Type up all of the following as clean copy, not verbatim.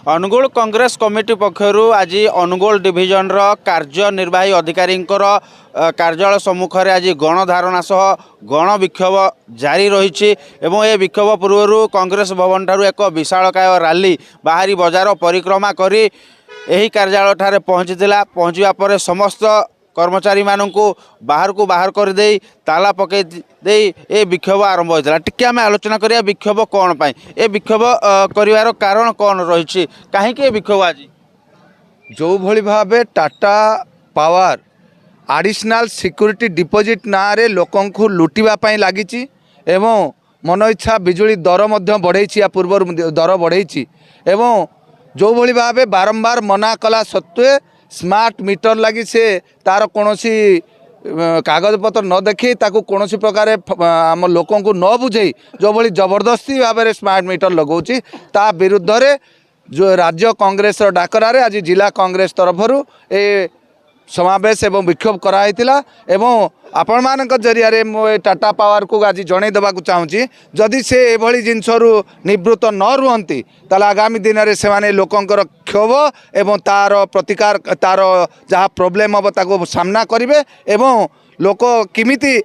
Angul Congress committee पक्षर आज Angul division कार्यनिर्वाही अधिकारी कार्यालय सम्मुखें आज गणधारणा सह गण विक्षोभ जारी रही ए विक्षोभ पूर्व कांग्रेस भवन ठारू एक विशालकाय रैली बाहरी बजार परिक्रमा करी यही कार्यालय ठारे पहुँचवा पर समस्त कर्मचारी मानू बाहर को बाहर कर दे ताला पकई दे ए विक्षोभ आरंभ होता टिके आम आलोचना करिया विक्षोभ कौन पाई ए विक्षोभ करिवार कारण कौन रही कहीं विक्षोभ आज जो भली भावे Tata power additional security deposit ना रे लोकों को लुटिबा लगी एवं मन इच्छा बिजुली दर बढ़ई या पूर्व दर बढ़ई एवं जो भली भावे बारंबार मना कला सत्वे स्मार्ट मीटर लगी से तार कौन कागज पत्र न देखी ताकू कौन प्रकार आम लोकों को न बुझे जो भली जबरदस्ती भाव में स्मार्ट मीटर लगौची ता विरुद्ध रे जो राज्य कांग्रेस डाकरा आज जिला कांग्रेस तरफ ए समावेश एवं विक्षोभ कराइतिला एवं आपण मान जरिया मो टाटा पावर को आज जन देवा चाहूँगी जदि से एभली जिनसरू निवृत्त न रुहंती ताले आगामी दिन में से लोकंकर क्षोभ एवं तार प्रतिकार तार जहाँ प्रोब्लेम हम ताको सामना करेंगे एवं लोक किमिति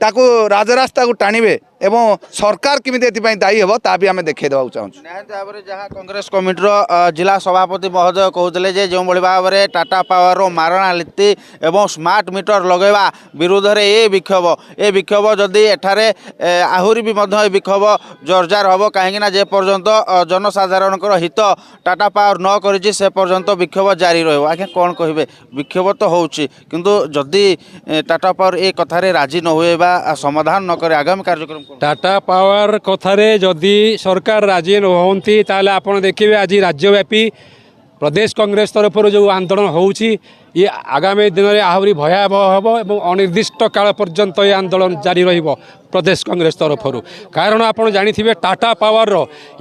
ताको राजरास्ता को टाणिबे एवं सरकार किमिति दायी हे ता भी आम देखे देवा चाहूँ निहत भाव में जहाँ कांग्रेस कमिटर जिला सभापति महोदय कहते जो भाव में टाटा पावर मारणा नीति एवं स्मार्ट मीटर लगेवा विरोध में ये विक्षोभ जदि एठारे आहरी भी विक्षोभ जोरजार हम कहीं जे पर्यंत जनसाधारण हित टाटा पावर न करी से पर्यंत विक्षोभ जारी रहा कौन कहे विक्षोभ तो होंतु जदि टाटा पावर ए कथार राजी न हुए समाधान न करे आगामी कार्यक्रम टाटा पावर कथारे जदि सरकार राजी न होती ताले आपण देखिए आज राज्यव्यापी प्रदेश कांग्रेस तरफ जो आंदोलन होउची ये आगामी दिन में आहरी भयावह हम और अनिर्दिष्ट काल पर्यंत ये आंदोलन जारी रहिबो प्रदेश कांग्रेस तरफ कारण आपड़ जानी टाटा पावर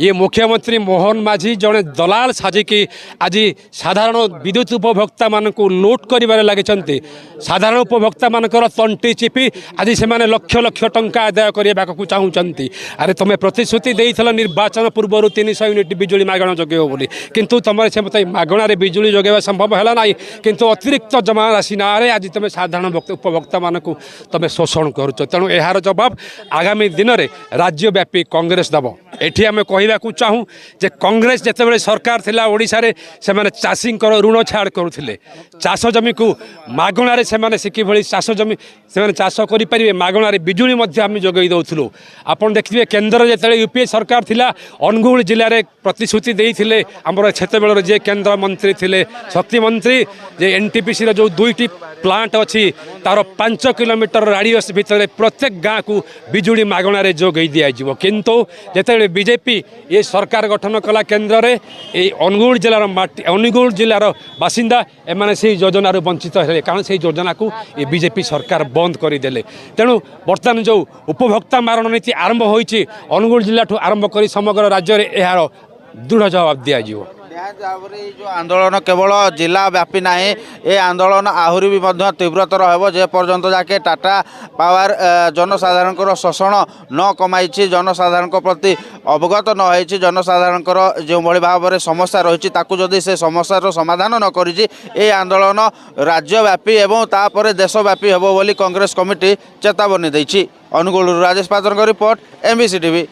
ये मुख्यमंत्री मोहन माझी जड़े दलाल साजिकी आज साधारण विद्युत उपभोक्ता मान लुट कर लगी साधारण उपभोक्ता मानकर तंटी चिपी आज से लक्ष लक्ष टंका आदाय करने चाहूँगी अरे तुम्हें प्रतिश्रुति देइथिल निर्वाचन पूर्व 300 यूनिट बिजुली मागणा जगेब बोली किंतु तुम से मागणार बिजुली जगेवा संभव है ना किंतु अतिरिक्त जमा राशि ना आज तुम साधारण उपभोक्ता मान तुम शोषण करुच तेणु यार जवाब आगामी दिन में राज्यव्यापी कांग्रेस दब एठी आम कहवाक चाहूँ जे कांग्रेस जिते सरकार थिला ओडिशा रे से चाषी ऋण छाड़ करुले चाष जमी को मागणार से किभली चाष जमी से चाष करेंगे मागणार बिजुली आम जगई दौलू आपड़ देखिए केन्द्र जो यूपीए सरकार थिला अनुगुल जिले में प्रतिश्रुति देते आमर छेत जे केन्द्र मंत्री थे शक्ति मंत्री जे एनटीपीसी जो 2टी प्लांट अच्छी तार 5 किलोमीटर राडियस भितर प्रत्येक गाँव को बिजुली मागणार जोगई दिज्व किंतु जिते बीजेपी ये सरकार गठन कला केन्द्र में ये अनुगुल जिलार माटी अनुगुल जिलार बासिंदा एमाने से योजन वंचित है कारण से योजना को ये बीजेपी सरकार बंद करदे तेणु बर्तमान जो उपभोक्ता मारण नीति आरंभ होती अनुगुल जिला आरंभ कर समग्र राज्य में यार दृढ़ जवाब दिज्व जो आंदोलन केवल जिला व्यापी ना ये आंदोलन आहरी भी तीव्रतर हो जे पर्यंत जाके टाटा पावर जनसाधारण शोषण न कमाई जनसाधारण प्रति अवगत न हो जनसाधारण जो भाव में समस्या रही जदि से समस्यार समाधान न करी ए आंदोलन राज्यव्यापी एवं तापर देशव्यापी हेबो बोली कांग्रेस कमिटी चेतावनी देछि। अनुगुल राजेश पात्र रिपोर्ट एमबीसी टीवी।